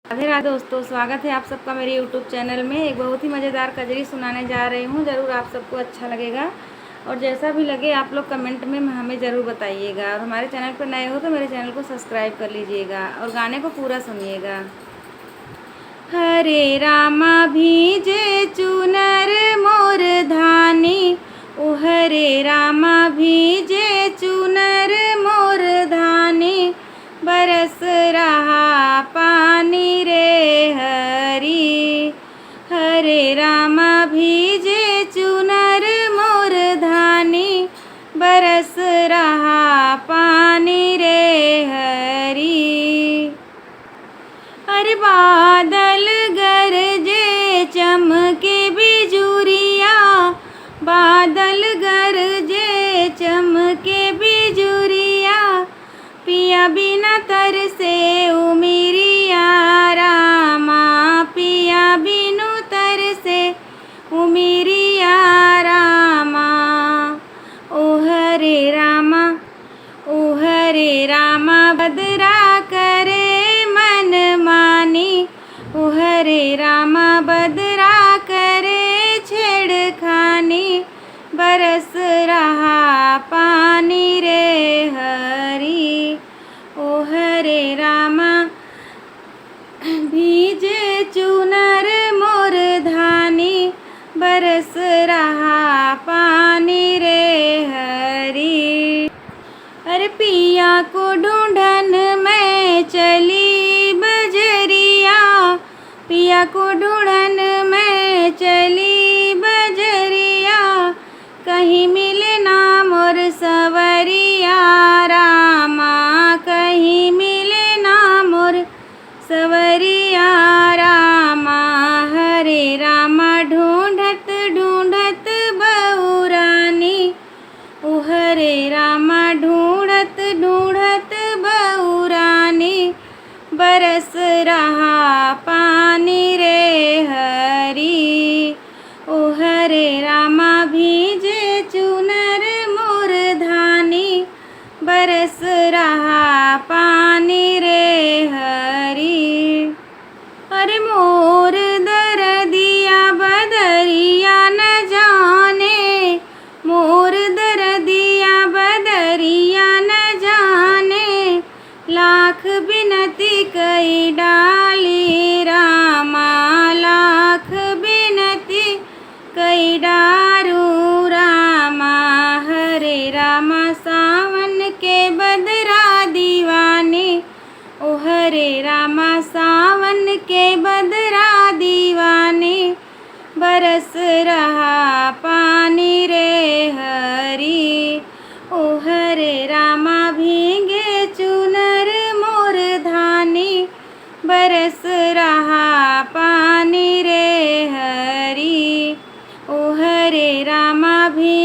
राधे राधे दोस्तों, स्वागत है आप सबका मेरे यूट्यूब चैनल में। एक बहुत ही मज़ेदार कजरी सुनाने जा रही हूँ। ज़रूर आप सबको अच्छा लगेगा और जैसा भी लगे आप लोग कमेंट में हमें ज़रूर बताइएगा। और हमारे चैनल पर नए हो तो मेरे चैनल को सब्सक्राइब कर लीजिएगा और गाने को पूरा सुनिएगा। हरे रामा भीजे चुनर मोर धानी, ओ हरे रामा भीजे चुनर मोर धानी, बरस रहा पानी रे हरी। हरे रामा भीजे चुनर मोर धानी, बरस रहा पानी रे हरी। अरे बादल गरजे चमके बिजुरिया, बादल गरजे चमके बिजुरिया, पिया बिना तरसे उमिरिया रामा, पिया बिनु तरसे उमिरिया रामा। ओ हरे रामा, ओ हरे रामा बदरा करे मन मानी, ओ हरे रामा बदरा करे छेड़खानी, बरस रहा पानी रे हरी। ओ हरे रामा भीजे चुनर मोर धानी, बरस रहा पानी रे हरी। अरे पिया को ढूंढन मैं चली बजरिया, पिया को ढूंढन मैं चली बजरिया, कहीं मिले ना मोर सवरिया रामा, कहीं मिले ना मोर सवरिया रामा। हरे रामा ढूंढत ढूंढत बहुरानी, ओ हरे रामा ढूंढत ढूंढत बहुरानी, बरस रहा पानी रे हरी। ओ हरे रामा भीजे चुनर मोर धानी, बरस रहा पानी रे हरी। अरे मोर दरदिया बदरिया न जाने, मोर दरदिया बदरिया न जाने, लाख बिनती कई डाली रामा, लाख बिनती कई डारू रामा। हरे रामा सावन के बदरा दीवानी, ओ हरे रामा सावन के बदरा दीवानी, बरस रहा पानी रे हरी। ओ हरे रामा भीगे चुनर मोर धानी, बरस रहा पानी रे हरी। ओ हरे रामा भी